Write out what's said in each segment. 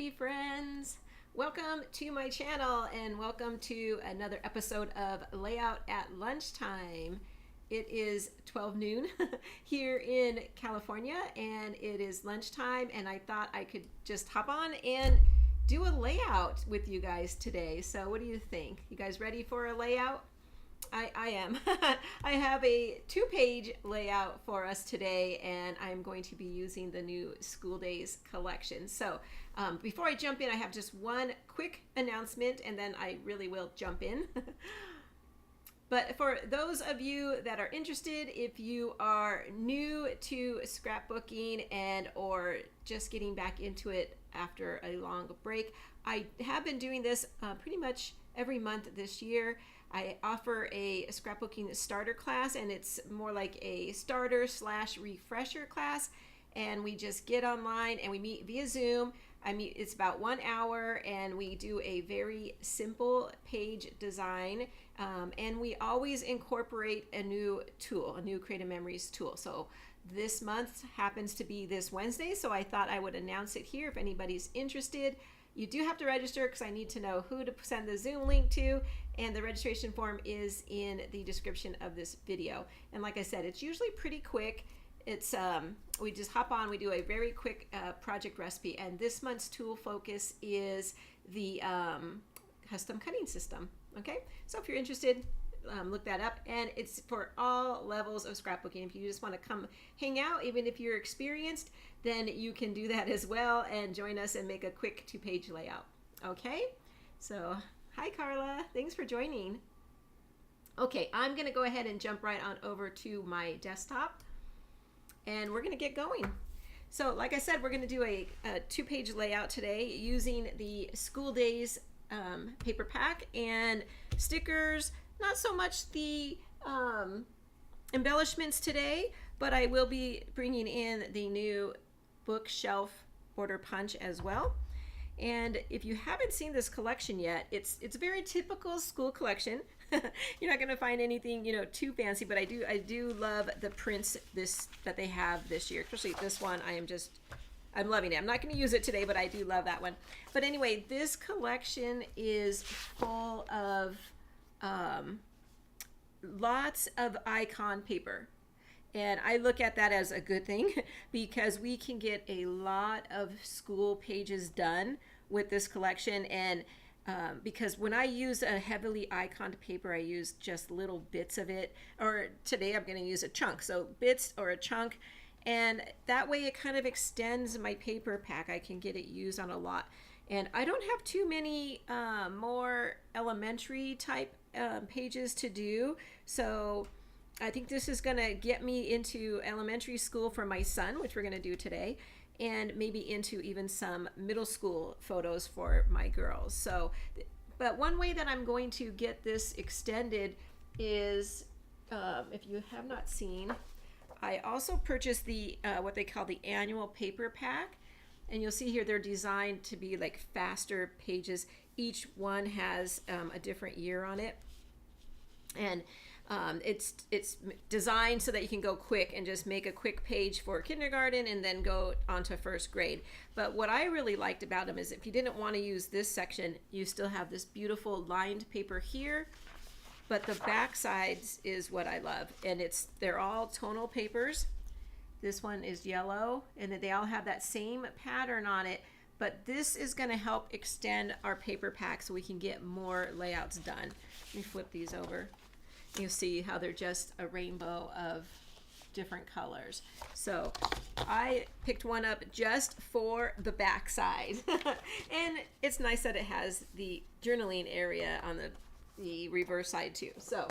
Scrappy friends! Welcome to my channel and welcome to another episode of Layout at Lunchtime. It is 12 noon here in California and it is lunchtime, and I thought I could just hop on and do a layout with you guys today. So what do you think? You guys ready for a layout? I am. I have a 2-page layout for us today, and I'm going to be using the new School Dayz collection. So before I jump in, I have just one quick announcement, and then I really will jump in. But for those of you that are interested, if you are new to scrapbooking and or just getting back into it after a long break, I have been doing this pretty much every month this year. I offer a scrapbooking starter class, and it's more like a starter / refresher class, and we just get online and we meet via Zoom. It's about 1 hour, and we do a very simple page design, and we always incorporate a new tool, a new Creative Memories tool. So this month happens to be this Wednesday, so I thought I would announce it here if anybody's interested. You do have to register because I need to know who to send the Zoom link to, and the registration form is in the description of this video. And like I said, it's usually pretty quick. It's we just hop on, we do a very quick project recipe, and this month's tool focus is the custom cutting system. Okay, so if you're interested, look that up, and it's for all levels of scrapbooking. If you just want to come hang out, even if you're experienced, then you can do that as well and join us and make a quick 2-page layout. Okay, so hi Carla, thanks for joining. Okay, I'm gonna go ahead and jump right on over to my desktop, and we're gonna get going. So like I said, we're gonna do a 2-page layout today using the School Dayz paper pack and stickers. Not so much the embellishments today, but I will be bringing in the new bookshelf border punch as well. And if you haven't seen this collection yet, it's a very typical school collection. You're not going to find anything, you know, too fancy, but I do love the prints that they have this year, especially this one. I'm loving it. I'm not going to use it today, but I do love that one. But anyway, this collection is full of lots of icon paper, and I look at that as a good thing because we can get a lot of school pages done with this collection. And because when I use a heavily iconed paper, I use just little bits of it, or today I'm going to use a chunk, so bits or a chunk, and that way it kind of extends my paper pack. I can get it used on a lot, and I don't have too many more elementary type pages to do, so I think this is gonna get me into elementary school for my son, which we're gonna do today, and maybe into even some middle school photos for my girls. So, but one way that I'm going to get this extended is, if you have not seen, I also purchased the what they call the annual paper pack, and you'll see here they're designed to be like faster pages. Each one has a different year on it, and it's designed so that you can go quick and just make a quick page for kindergarten and then go on to first grade. But what I really liked about them is if you didn't want to use this section, you still have this beautiful lined paper here, but the back sides is what I love, and they're all tonal papers. This one is yellow, and they all have that same pattern on it, but this is going to help extend our paper pack so we can get more layouts done. Let me flip these over. You'll see how they're just a rainbow of different colors. So I picked one up just for the back side. And it's nice that it has the journaling area on the reverse side too. So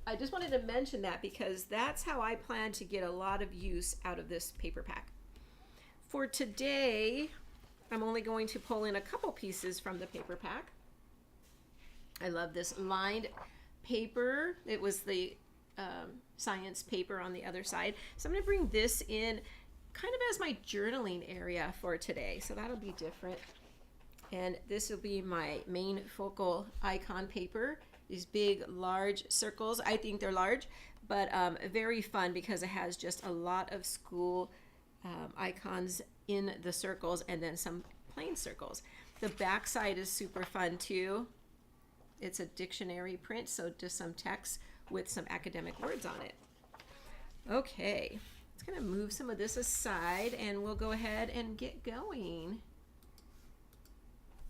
I just wanted to mention that because that's how I plan to get a lot of use out of this paper pack. For today, I'm only going to pull in a couple pieces from the paper pack. I love this lined paper. It was the science paper on the other side. So I'm going to bring this in kind of as my journaling area for today. So that'll be different. And this will be my main focal icon paper. These big, large circles. I think they're large, but very fun because it has just a lot of school icons in the circles, and then some plain circles. The back side is super fun too. It's a dictionary print, so just some text with some academic words on it. Okay, it's gonna move some of this aside and we'll go ahead and get going.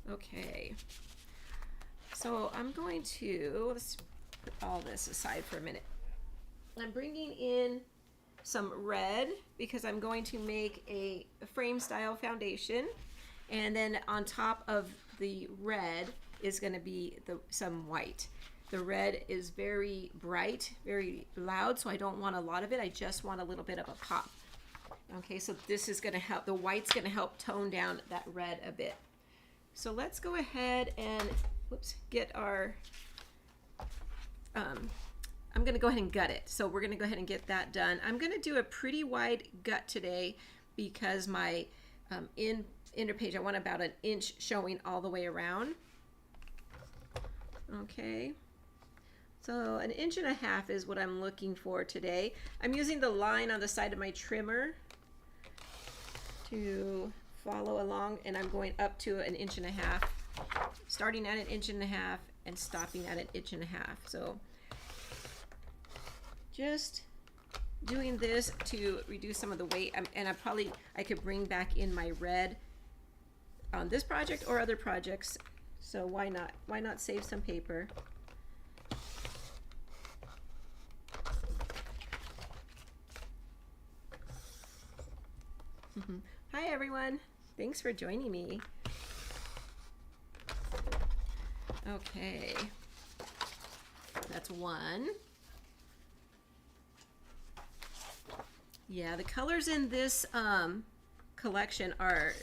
Okay, so I'm going to, let's put all this aside for a minute. I'm bringing in some red because I'm going to make a frame style foundation, and then on top of the red is going to be some white. The red is very bright, very loud, so I don't want a lot of it. I just want a little bit of a pop. Okay, so this is going to help, the white's going to help tone down that red a bit. So let's go ahead and get our I'm going to go ahead and gut it. So we're going to go ahead and get that done. I'm going to do a pretty wide gut today because my inner page, I want about an inch showing all the way around. Okay. So 1.5 inches is what I'm looking for today. I'm using the line on the side of my trimmer to follow along, and I'm going up to 1.5 inches, starting at 1.5 inches and stopping at 1.5 inches. So just doing this to reduce some of the weight, and I could bring back in my red on this project or other projects, so why not save some paper. Hi everyone, thanks for joining me. Okay, that's one. Yeah, the colors in this collection are,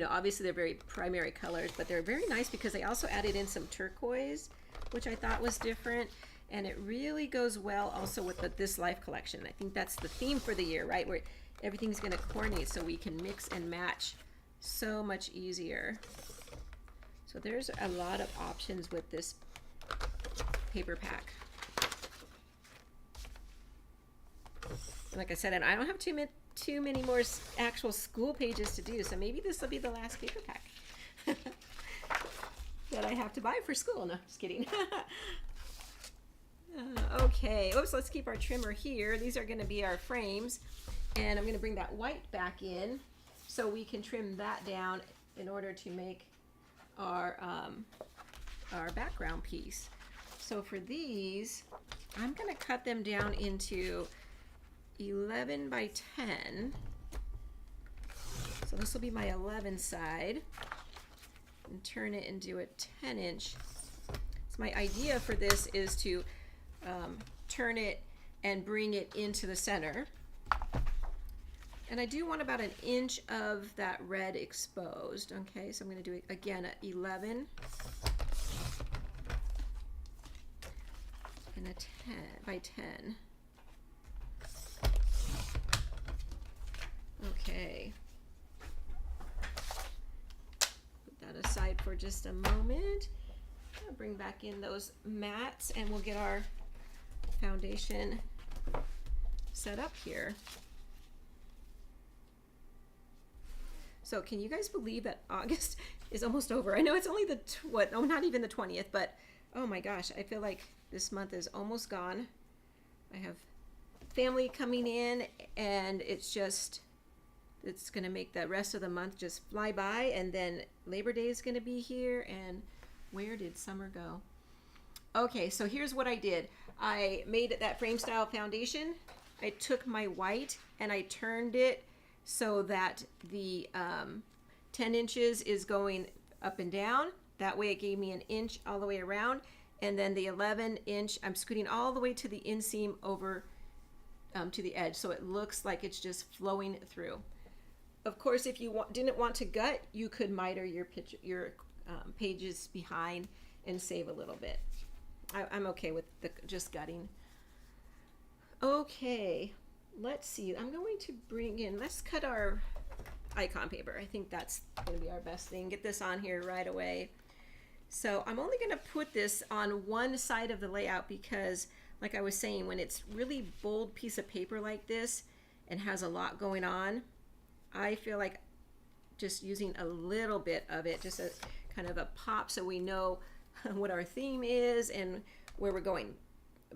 obviously they're very primary colors, but they're very nice because they also added in some turquoise, which I thought was different, and it really goes well also with this Life collection. I think that's the theme for the year, right? Where everything's going to coordinate so we can mix and match so much easier. So there's a lot of options with this paper pack. Like I said, and I don't have too many more actual school pages to do, so maybe this will be the last paper pack that I have to buy for school. No, just kidding. Okay, oops, let's keep our trimmer here. These are going to be our frames, and I'm going to bring that white back in so we can trim that down in order to make our background piece. So for these, I'm going to cut them down into 11 by 10. So this will be my 11 side, and turn it into a 10-inch. So my idea for this is to turn it and bring it into the center. And I do want about 1 inch of that red exposed. Okay, so I'm going to do it again at 11 and a 10 by 10. Okay. Put that aside for just a moment. I'll bring back in those mats and we'll get our foundation set up here. So can you guys believe that August is almost over? I know it's only not even the 20th, but oh my gosh, I feel like this month is almost gone. I have family coming in, and it's going to make the rest of the month just fly by, and then Labor Day is going to be here, and where did summer go? Okay, so here's what I did. I made that frame style foundation. I took my white and I turned it so that the 10 inches is going up and down. That way it gave me 1 inch all the way around, and then the 11 inch I'm scooting all the way to the inseam over to the edge, so it looks like it's just flowing through. Of course, if you didn't want to gut, you could miter your pages behind and save a little bit. I'm okay with just gutting. Okay, let's see. I'm going to bring in, let's cut our icon paper. I think that's going to be our best thing. Get this on here right away. So I'm only going to put this on one side of the layout because, like I was saying, when it's really bold piece of paper like this and has a lot going on, I feel like just using a little bit of it, just a kind of a pop so we know what our theme is and where we're going,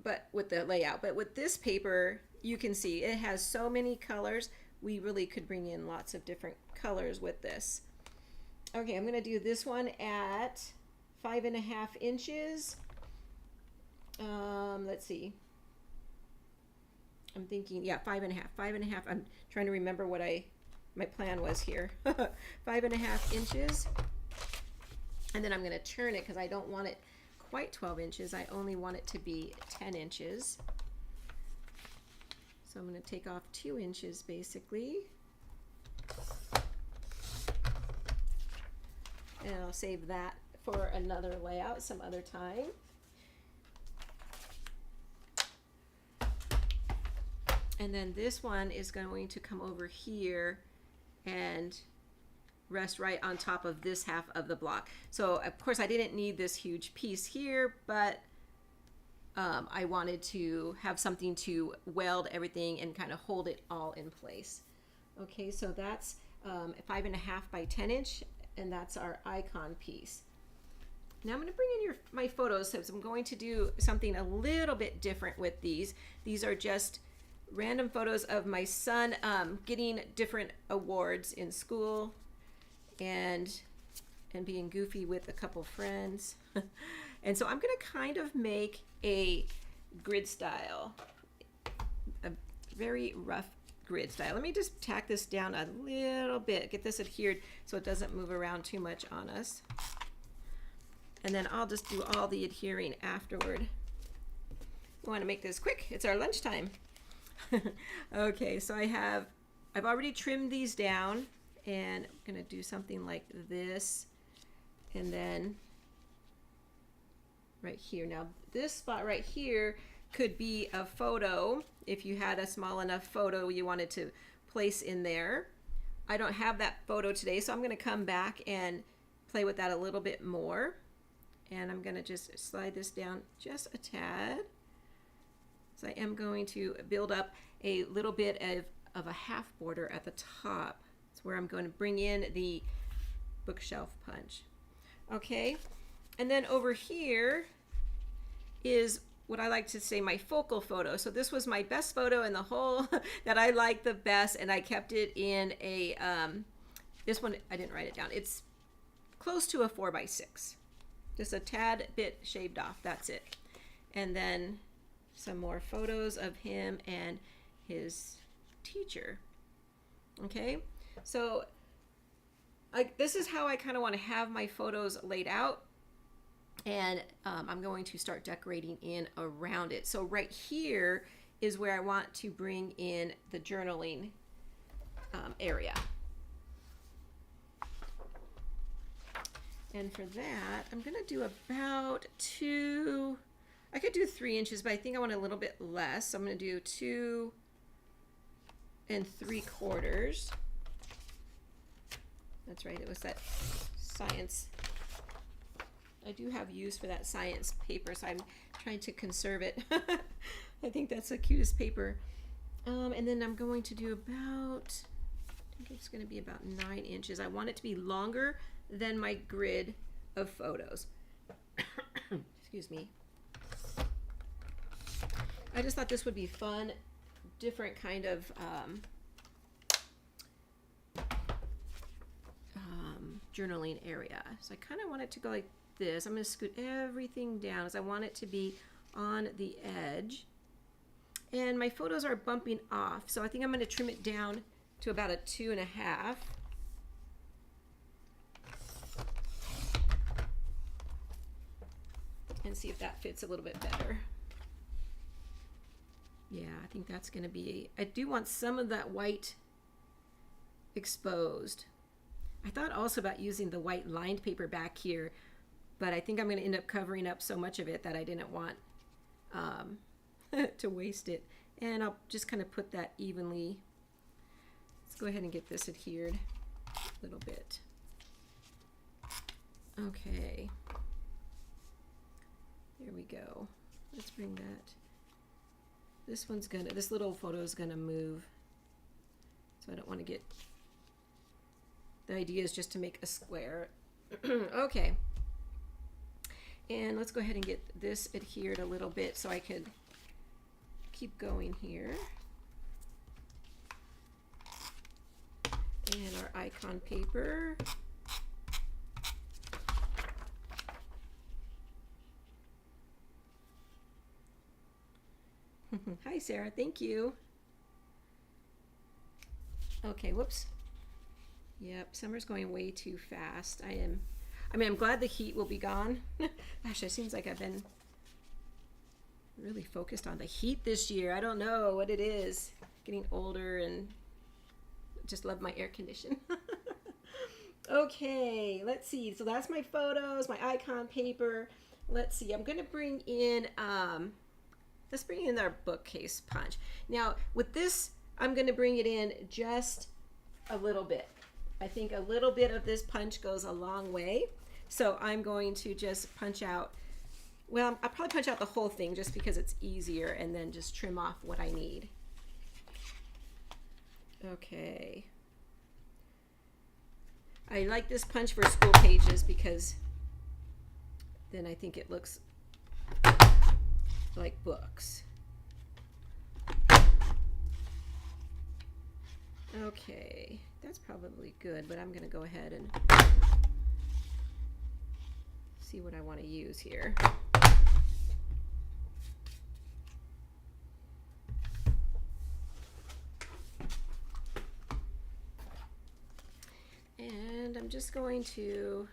but with the layout. But with this paper, you can see it has so many colors. We really could bring in lots of different colors with this. Okay, I'm going to do this one at 5.5 inches. Let's see. I'm thinking, yeah, 5.5. I'm trying to remember what my plan was here. 5.5 inches. And then I'm going to turn it because I don't want it quite 12 inches. I only want it to be 10 inches. So I'm going to take off 2 inches basically. And I'll save that for another layout some other time. And then this one is going to come over here and rest right on top of this half of the block. So of course I didn't need this huge piece here, but I wanted to have something to weld everything and kind of hold it all in place. Okay, so that's 5.5 by 10 inch, and that's our icon piece. Now I'm going to bring in my photos, so I'm going to do something a little bit different with these. These are just random photos of my son getting different awards in school and being goofy with a couple friends. And so I'm going to kind of make a grid style, a very rough grid style. Let me just tack this down a little bit, get this adhered so it doesn't move around too much on us. And then I'll just do all the adhering afterward. We want to make this quick. It's our lunchtime. Okay, so I've already trimmed these down, and I'm going to do something like this, and then right here. Now this spot right here could be a photo if you had a small enough photo you wanted to place in there. I don't have that photo today, so I'm going to come back and play with that a little bit more, and I'm going to just slide this down just a tad. So I am going to build up a little bit of a half border at the top. That's where I'm going to bring in the bookshelf punch. Okay, and then over here is what I like to say my focal photo. So this was my best photo in the whole that I liked the best, and I kept it in a, this one, I didn't write it down. It's close to a 4x6. Just a tad bit shaved off, that's it. And then some more photos of him and his teacher. Okay, so this is how I kind of want to have my photos laid out, and I'm going to start decorating in around it. So right here is where I want to bring in the journaling area. And for that, I'm going to do about 2, I could do 3 inches, but I think I want a little bit less. So I'm going to do 2 3/4. That's right, it was that science. I do have use for that science paper, so I'm trying to conserve it. I think that's the cutest paper. And then I'm going to do about, I think it's going to be about 9 inches. I want it to be longer than my grid of photos. Excuse me. I just thought this would be fun, different kind of journaling area. So I kind of want it to go like this. I'm going to scoot everything down as I want it to be on the edge. And my photos are bumping off, so I think I'm going to trim it down to about a 2.5. And see if that fits a little bit better. Yeah, I think that's going to be, I do want some of that white exposed. I thought also about using the white lined paper back here, but I think I'm going to end up covering up so much of it that I didn't want to waste it. And I'll just kind of put that evenly. Let's go ahead and get this adhered a little bit. Okay. There we go. Let's bring that. This little photo is gonna move, so I don't want to get The idea is just to make a square. Okay. And let's go ahead and get this adhered a little bit so I could keep going here. And our icon paper. Hi, Sarah. Thank you. Okay, whoops. Yep, summer's going way too fast. I'm glad the heat will be gone. Gosh, it seems like I've been really focused on the heat this year. I don't know what it is. Getting older and just love my air condition. Okay, let's see. So that's my photos, my icon paper. Let's see. I'm going to bring in, let's bring in our bookcase punch. Now, with this, I'm going to bring it in just a little bit. I think a little bit of this punch goes a long way. So I'm going to just punch out, well, I'll probably punch out the whole thing just because it's easier, and then just trim off what I need. Okay. I like this punch for school pages because then I think it looks like books. Okay, that's probably good, but I'm going to go ahead and see what I want to use here. And I'm just going to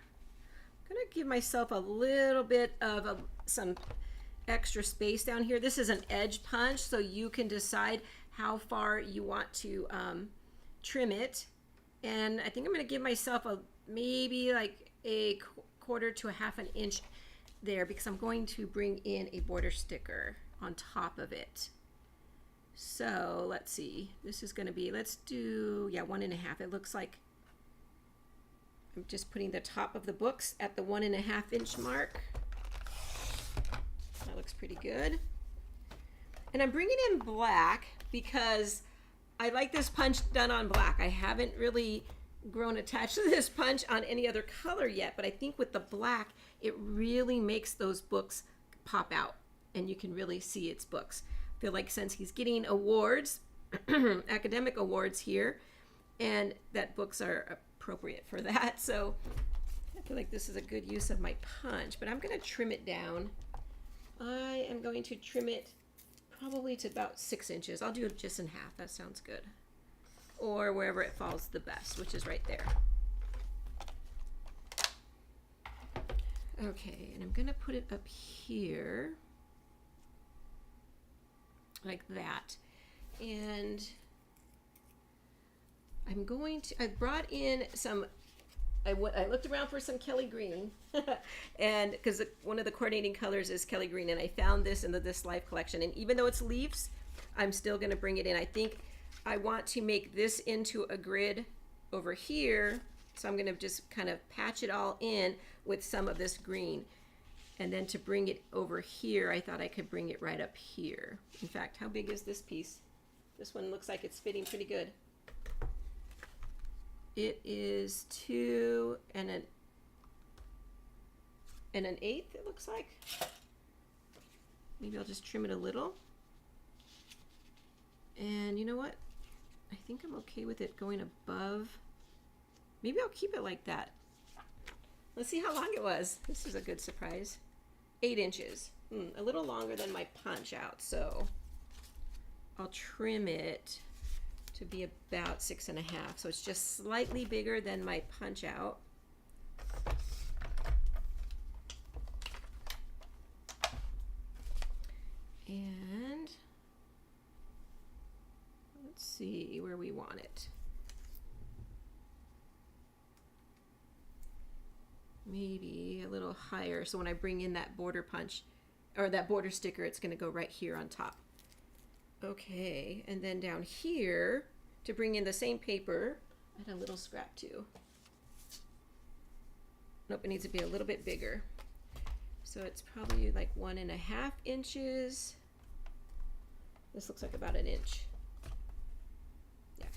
give myself a little bit of some extra space down here. This is an edge punch, so you can decide how far you want to trim it. And I think I'm going to give myself maybe like a quarter to a half an inch there, because I'm going to bring in a border sticker on top of it. So let's see, this is going to be, let's do, yeah, 1.5. It looks like I'm just putting the top of the books at the 1.5 inch mark. That looks pretty good. And I'm bringing in black because I like this punch done on black. I haven't really grown attached to this punch on any other color yet, but I think with the black, it really makes those books pop out and you can really see its books. I feel like since he's getting awards, academic awards here, and that books are appropriate for that. So I feel like this is a good use of my punch, but I'm going to trim it down. I am going to trim it probably to about 6 inches. I'll do it just in half. That sounds good. Or wherever it falls the best, which is right there. Okay, and I'm going to put it up here like that. And I'm going to, I brought in some, I looked around for some Kelly Green, and because one of the coordinating colors is Kelly Green, and I found this in the This Life collection, and even though it's leaves, I'm still going to bring it in. I think I want to make this into a grid over here, so I'm going to just kind of patch it all in with some of this green, and then to bring it over here, I thought I could bring it right up here. In fact, how big is this piece? This one looks like it's fitting pretty good. It is 2 1/8, it looks like. Maybe I'll just trim it a little. And you know what? I think I'm okay with it going above. Maybe I'll keep it like that. Let's see how long it was. This is a good surprise. 8 inches. A little longer than my punch out, so I'll trim it to be about 6.5. So it's just slightly bigger than my punch out. And let's see where we want it. Maybe a little higher, so when I bring in that border punch or that border sticker, it's going to go right here on top. Okay, and then down here to bring in the same paper, I had a little scrap too. Nope, it needs to be a little bit bigger. So it's probably like 1.5 inches. This looks like about 1 inch. Yeah.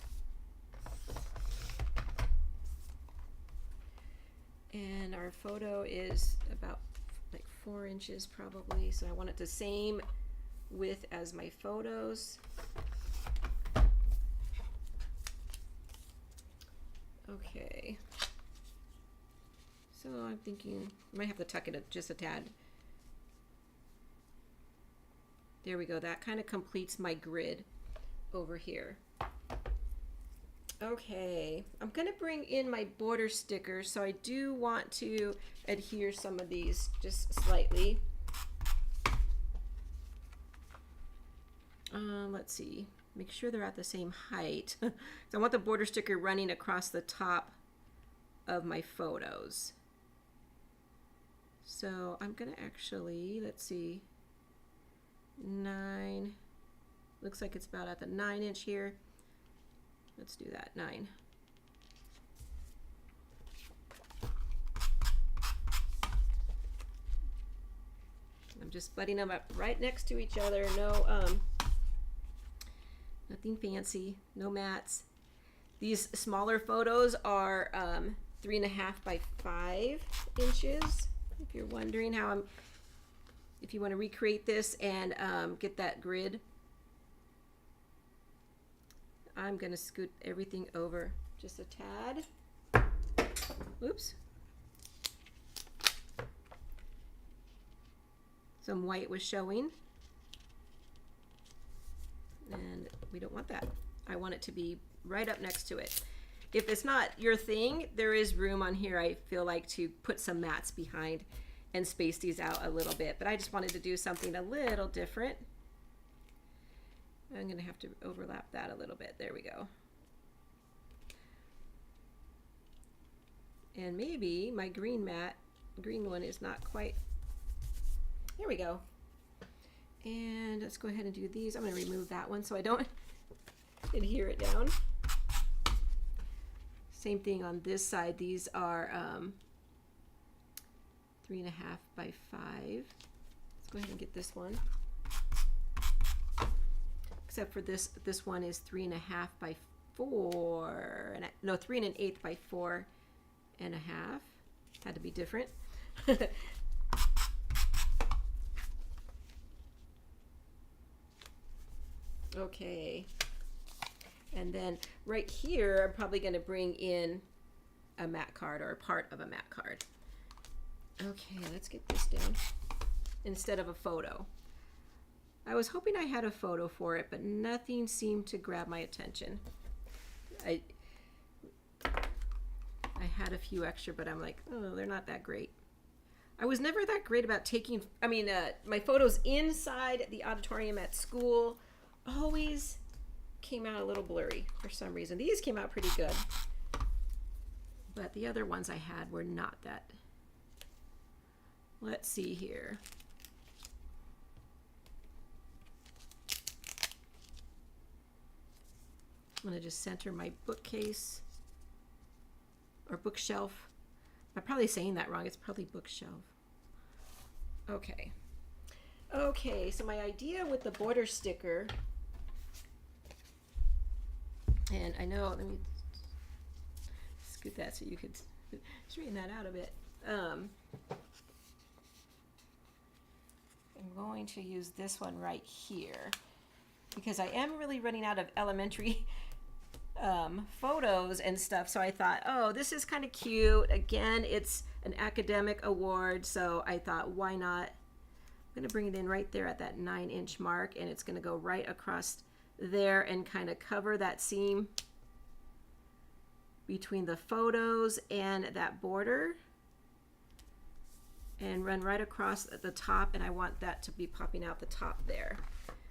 And our photo is about like 4 inches probably, so I want it the same width as my photos. Okay, so I'm thinking I might have to tuck it just a tad. There we go, that kind of completes my grid over here. Okay, I'm gonna bring in my border stickers, so I do want to adhere some of these just slightly. Let's see, make sure they're at the same height. So I want the border sticker running across the top of my photos. So I'm gonna actually, let's see, 9, looks like it's about at the 9 inch here. Let's do that, 9. I'm just butting them up right next to each other. No, nothing fancy, no mats. These smaller photos are 3.5 by 5 inches. If you're wondering how if you want to recreate this and get that grid. I'm gonna scoot everything over just a tad. Oops. Some white was showing, and we don't want that. I want it to be right up next to it. If it's not your thing, there is room on here, I feel like, to put some mats behind and space these out a little bit, but I just wanted to do something a little different. I'm gonna have to overlap that a little bit. There we go. And maybe my green one is not quite. There we go. And let's go ahead and do these. I'm gonna remove that one so I don't adhere it down. Same thing on this side. These are 3.5 by 5. Let's go ahead and get this one. Except for this one is 3.5 by 4, and no, 3 1/8 by 4.5. Had to be different. Okay, and then right here I'm probably going to bring in a mat card or a part of a mat card. Okay, let's get this down instead of a photo. I was hoping I had a photo for it, but nothing seemed to grab my attention. I had a few extra, but I'm like, oh, they're not that great. I was never that great about taking, my photos inside the auditorium at school always came out a little blurry for some reason. These came out pretty good, but the other ones I had were not that. Let's see here. I'm going to just center my bookcase or bookshelf. I'm probably saying that wrong. It's probably bookshelf. Okay. Okay, so my idea with the border sticker, and I know, let me scoot that so you could straighten that out a bit. I'm going to use this one right here because I am really running out of elementary photos and stuff, so I thought, oh, this is kind of cute. Again, it's an academic award, so I thought, why not? I'm going to bring it in right there at that 9-inch mark, and it's going to go right across there and kind of cover that seam between the photos and that border, and run right across at the top, and I want that to be popping out the top there.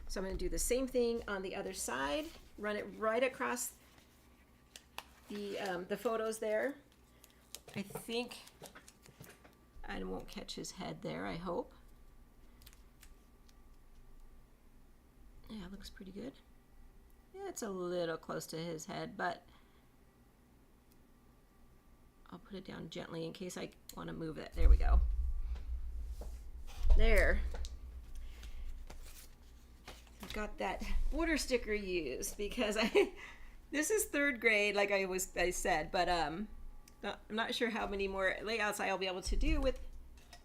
So I'm going to do the same thing on the other side, run it right across the photos there. I think I won't catch his head there, I hope. Yeah, it looks pretty good. Yeah, it's a little close to his head, but I'll put it down gently in case I want to move it. There we go. There. I've got that border sticker used because this is 3rd grade, like I said, but I'm not sure how many more layouts I'll be able to do with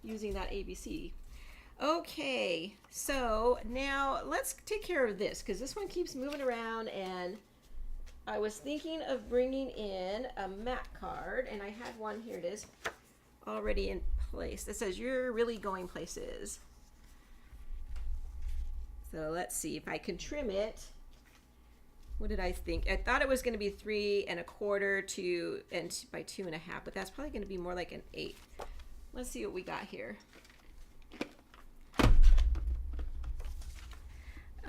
using that ABC. Okay, so now let's take care of this because this one keeps moving around, and I was thinking of bringing in a MAC card, and I had one, here it is, already in place that says you're really going places. So let's see if I can trim it. What did I think? I thought it was going to be 3 1/4 by 2 1/2, but that's probably going to be more like an 8. Let's see what we got here.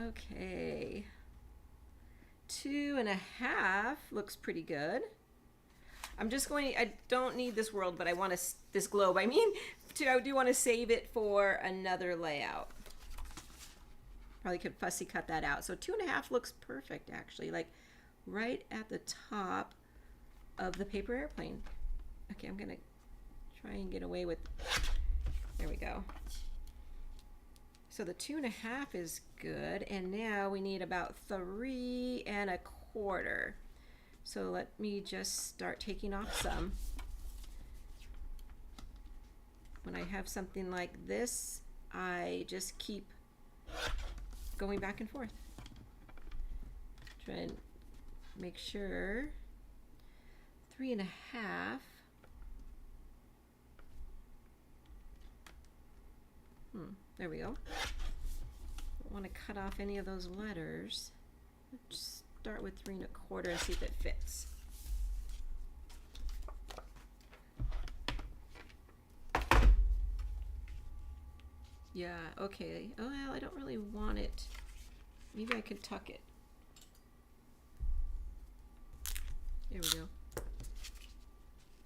Okay, 2 1/2 looks pretty good. I'm just going, I don't need this world, but I want this globe. I do want to save it for another layout. Probably could fussy cut that out. So 2 1/2 looks perfect, actually, like right at the top of the paper airplane. Okay, I'm gonna try and get away with, there we go. So the 2 1/2 is good, and now we need about 3 1/4. So let me just start taking off some. When I have something like this, I just keep going back and forth. Try and make sure 3 1/2. There we go. Don't want to cut off any of those letters. Let's start with 3 1/4 and see if it fits. Yeah, okay. Oh, well, I don't really want it. Maybe I could tuck it. There we go.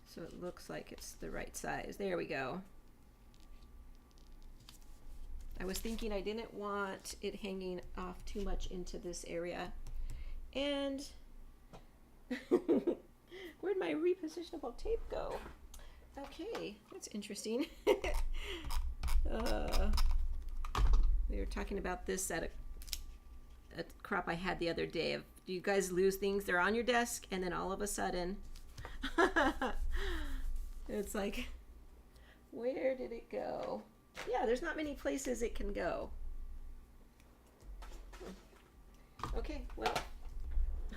So it looks like it's the right size. There we go. I was thinking I didn't want it hanging off too much into this area. And where'd my repositionable tape go? Okay, that's interesting. We were talking about this at a crop I had the other day. Of, do you guys lose things? They're on your desk, and then all of a sudden, it's like, where did it go? Yeah, there's not many places it can go. Okay, well,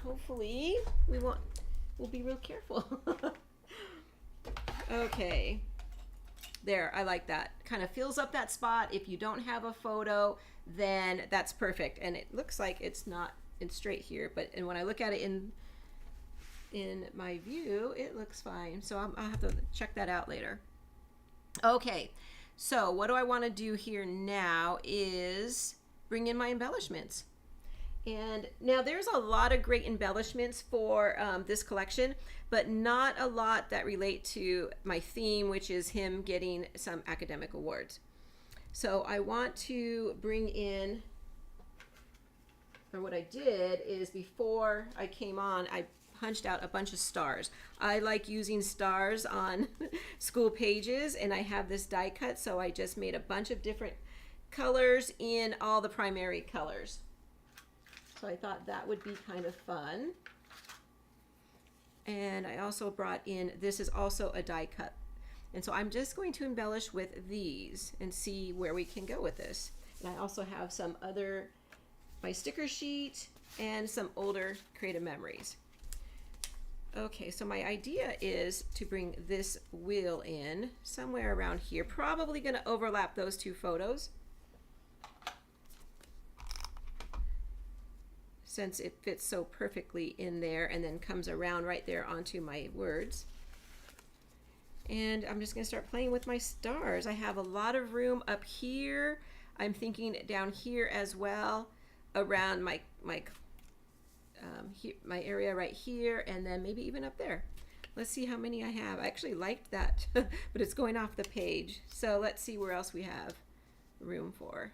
hopefully we'll be real careful. Okay. There, I like that. Kind of fills up that spot. If you don't have a photo, then that's perfect. And it looks like it's not in straight here, but and when I look at it in my view, it looks fine. So I'll have to check that out later. Okay, so what do I want to do here now is bring in my embellishments. And now there's a lot of great embellishments for this collection, but not a lot that relate to my theme, which is him getting some academic awards. So I want to bring in, or what I did is before I came on, I punched out a bunch of stars. I like using stars on school pages, and I have this die cut, so I just made a bunch of different colors in all the primary colors. So I thought that would be kind of fun. And I also brought in, this is also a die cut. And so I'm just going to embellish with these and see where we can go with this. And I also have some other, my sticker sheet and some older creative memories. Okay, so my idea is to bring this wheel in somewhere around here. Probably gonna overlap those two photos, since it fits so perfectly in there and then comes around right there onto my words. And I'm just gonna start playing with my stars. I have a lot of room up here. I'm thinking down here as well, around my area right here, and then maybe even up there. Let's see how many I have. I actually liked that, but it's going off the page. So let's see where else we have room for.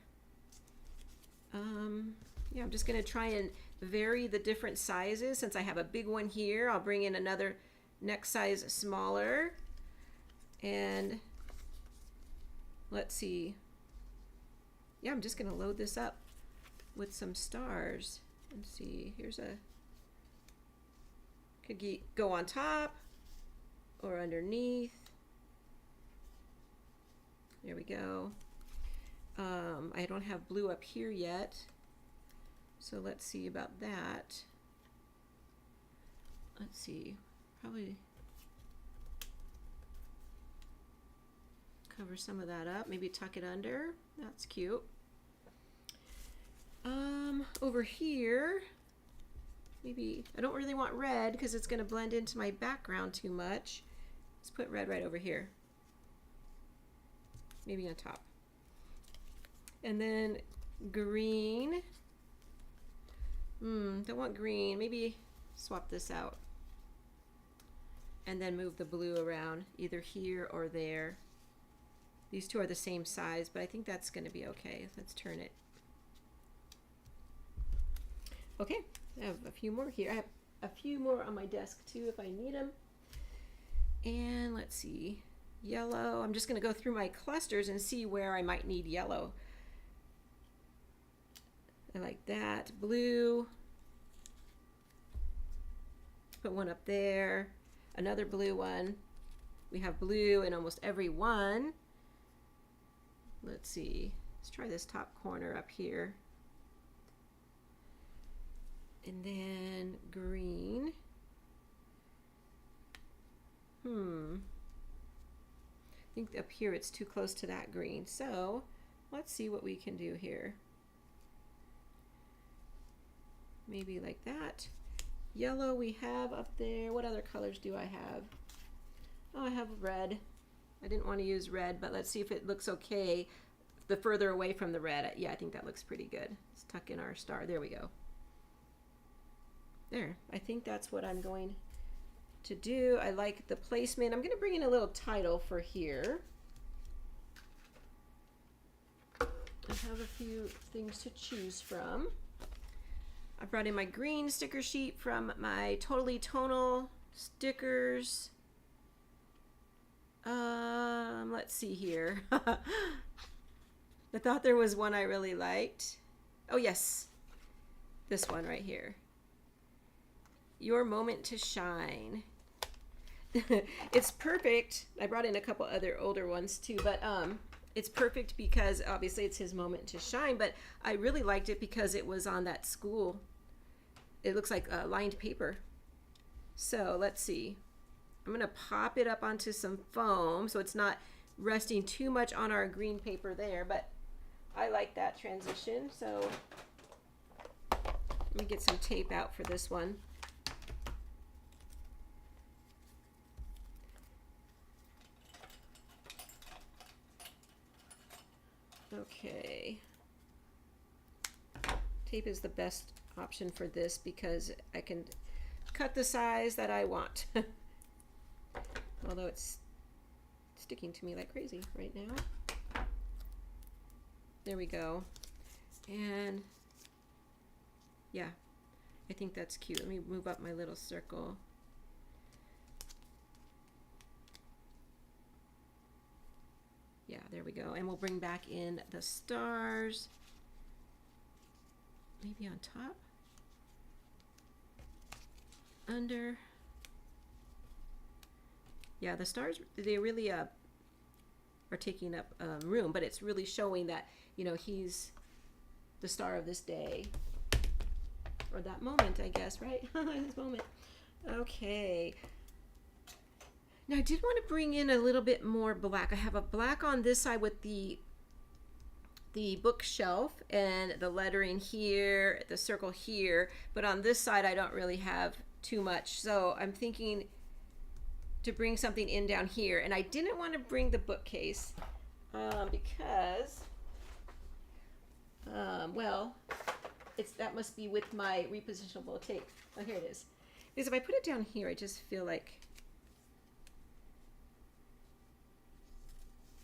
Yeah, I'm just gonna try and vary the different sizes. Since I have a big one here, I'll bring in another next size smaller. And let's see. Yeah, I'm just gonna load this up with some stars. Let's see, here's a, could go on top or underneath. There we go. I don't have blue up here yet, so let's see about that. Let's see, probably cover some of that up, maybe tuck it under. That's cute. Over here, maybe, I don't really want red because it's going to blend into my background too much. Let's put red right over here. Maybe on top. And then green. Don't want green. Maybe swap this out. And then move the blue around, either here or there. These two are the same size, but I think that's going to be okay. Let's turn it. Okay, I have a few more here. I have a few more on my desk too if I need them. And let's see, yellow. I'm just going to go through my clusters and see where I might need yellow. I like that. Blue. Put one up there. Another blue one. We have blue in almost every one. Let's see. Let's try this top corner up here. And then green. I think up here it's too close to that green. So let's see what we can do here. Maybe like that. Yellow we have up there. What other colors do I have? Oh, I have red. I didn't want to use red, but let's see if it looks okay. The further away from the red, yeah, I think that looks pretty good. Let's tuck in our star. There we go. There, I think that's what I'm going to do. I like the placement. I'm going to bring in a little title for here. I have a few things to choose from. I brought in my green sticker sheet from my Totally Tonal stickers. Let's see here. I thought there was one I really liked. Oh yes, this one right here. Your moment to shine. It's perfect. I brought in a couple other older ones too, but it's perfect because obviously it's his moment to shine, but I really liked it because it was on that school. It looks like lined paper. So let's see. I'm gonna pop it up onto some foam so it's not resting too much on our green paper there, but I like that transition. So let me get some tape out for this one. Okay. Tape is the best option for this because I can cut the size that I want. Although it's sticking to me like crazy right now. There we go. And yeah, I think that's cute. Let me move up my little circle. Yeah, there we go. And we'll bring back in the stars. Maybe on top. Under. Yeah, the stars, they really are taking up room, but it's really showing that, you know, he's the star of this day. Or that moment, I guess, right? His moment. Okay. Now I did want to bring in a little bit more black. I have a black on this side with the bookshelf and the lettering here, the circle here, but on this side I don't really have too much. So I'm thinking to bring something in down here, and I didn't want to bring the bookcase because well, that must be with my repositionable tape. Oh, here it is. Because if I put it down here, I just feel like,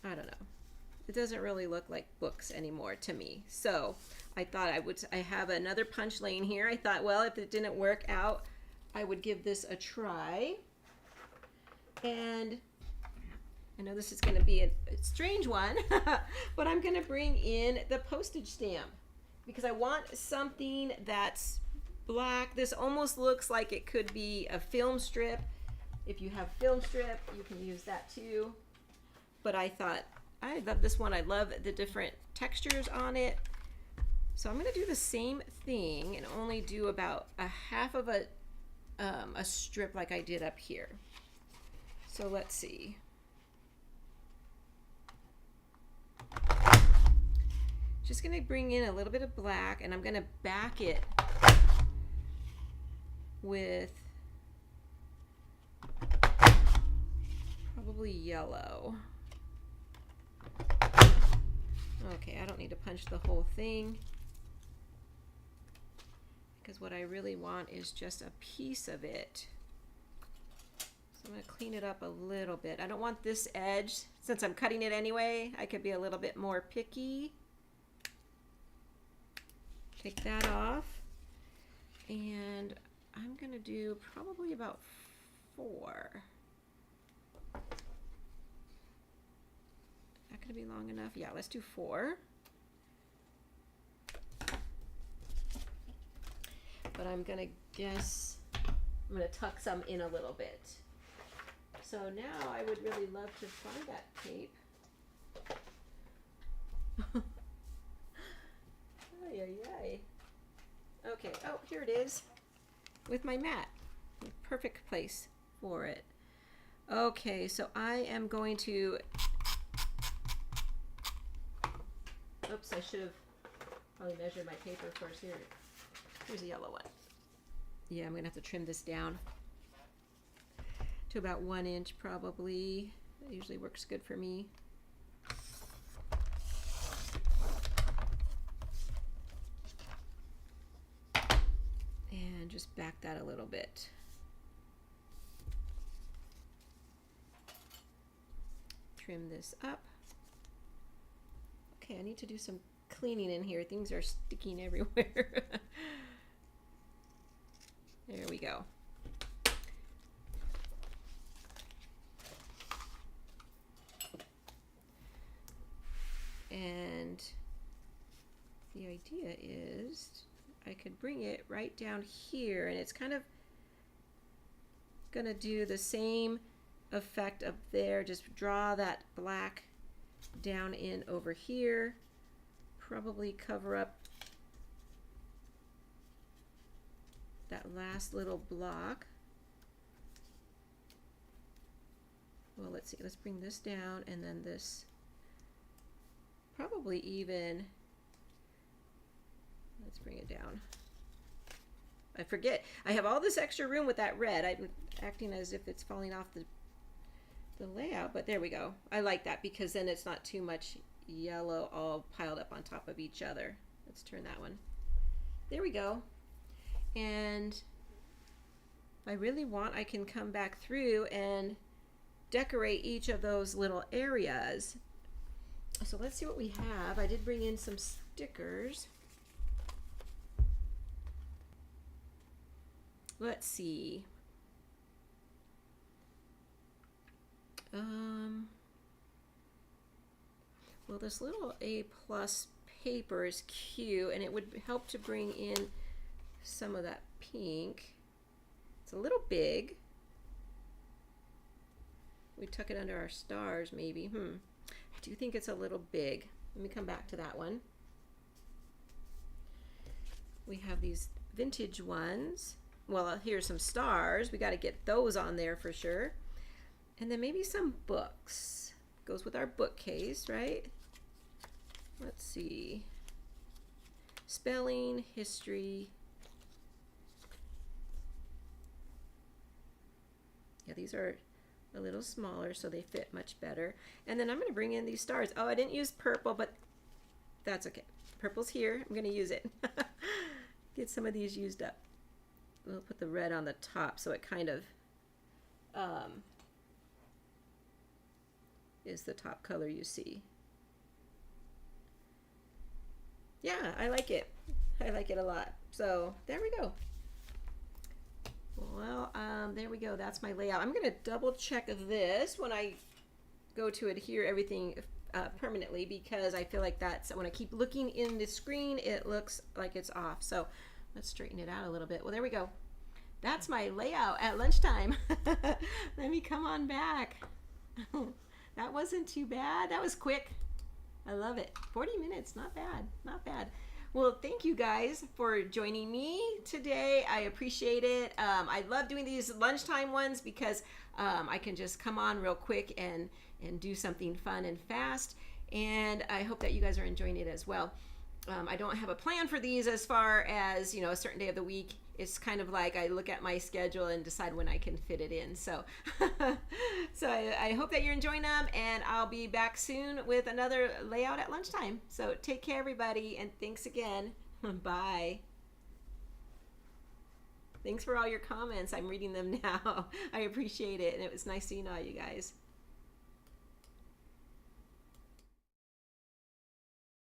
I don't know. It doesn't really look like books anymore to me. So I thought I have another punch laying here. I thought, well, if it didn't work out, I would give this a try. And I know this is going to be a strange one, but I'm going to bring in the postage stamp because I want something that's black. This almost looks like it could be a film strip. If you have film strip, you can use that too. But I thought, I love this one. I love the different textures on it. So I'm going to do the same thing and only do about a half of a strip like I did up here. So let's see. Just going to bring in a little bit of black, and I'm going to back it with probably yellow. Okay, I don't need to punch the whole thing, because what I really want is just a piece of it. So I'm going to clean it up a little bit. I don't want this edge, since I'm cutting it anyway, I could be a little bit more picky. Take that off, and I'm going to do probably about 4. Not going to be long enough. Yeah, let's do 4. But I'm going to guess, I'm going to tuck some in a little bit. So now I would really love to find that tape. Ay, ay, ay. Okay, oh, here it is with my mat. Perfect place for it. Okay, so I am going to, oops, I should have probably measured my paper first. Here's a yellow one. Yeah, I'm gonna have to trim this down to about 1 inch probably. That usually works good for me. And just back that a little bit. Trim this up. Okay, I need to do some cleaning in here. Things are sticking everywhere. There we go. And the idea is I could bring it right down here, and it's kind of gonna do the same effect up there. Just draw that black down in over here, probably cover up that last little block. Well, let's see, let's bring this down, and then this probably even, let's bring it down. I forget, I have all this extra room with that red. I'm acting as if it's falling off the layout, but there we go. I like that because then it's not too much yellow all piled up on top of each other. Let's turn that one. There we go. And if I really want, I can come back through and decorate each of those little areas. So let's see what we have. I did bring in some stickers. Let's see. Well, this little A+ paper is cute, and it would help to bring in some of that pink. It's a little big. We tuck it under our stars, maybe. I do think it's a little big. Let me come back to that one. We have these vintage ones. Well, here's some stars. We got to get those on there for sure. And then maybe some books. Goes with our bookcase, right? Let's see. Spelling, history. Yeah, these are a little smaller, so they fit much better. And then I'm going to bring in these stars. Oh, I didn't use purple, but that's okay. Purple's here. I'm going to use it. Get some of these used up. We'll put the red on the top so it kind of is the top color you see. Yeah, I like it. I like it a lot. So there we go. Well, there we go. That's my layout. I'm going to double check this when I go to adhere everything permanently, because I feel like that's when I keep looking in the screen, it looks like it's off. So let's straighten it out a little bit. Well, there we go. That's my layout at lunchtime. Let me come on back. That wasn't too bad. That was quick. I love it. 40 minutes, not bad, not bad. Well, thank you guys for joining me today. I appreciate it. I love doing these lunchtime ones because I can just come on real quick and do something fun and fast. And I hope that you guys are enjoying it as well. I don't have a plan for these as far as, a certain day of the week. It's kind of like I look at my schedule and decide when I can fit it in. So, I hope that you're enjoying them, and I'll be back soon with another layout at lunchtime. So take care, everybody, and thanks again. Bye. Thanks for all your comments. I'm reading them now. I appreciate it, and it was nice seeing all you guys.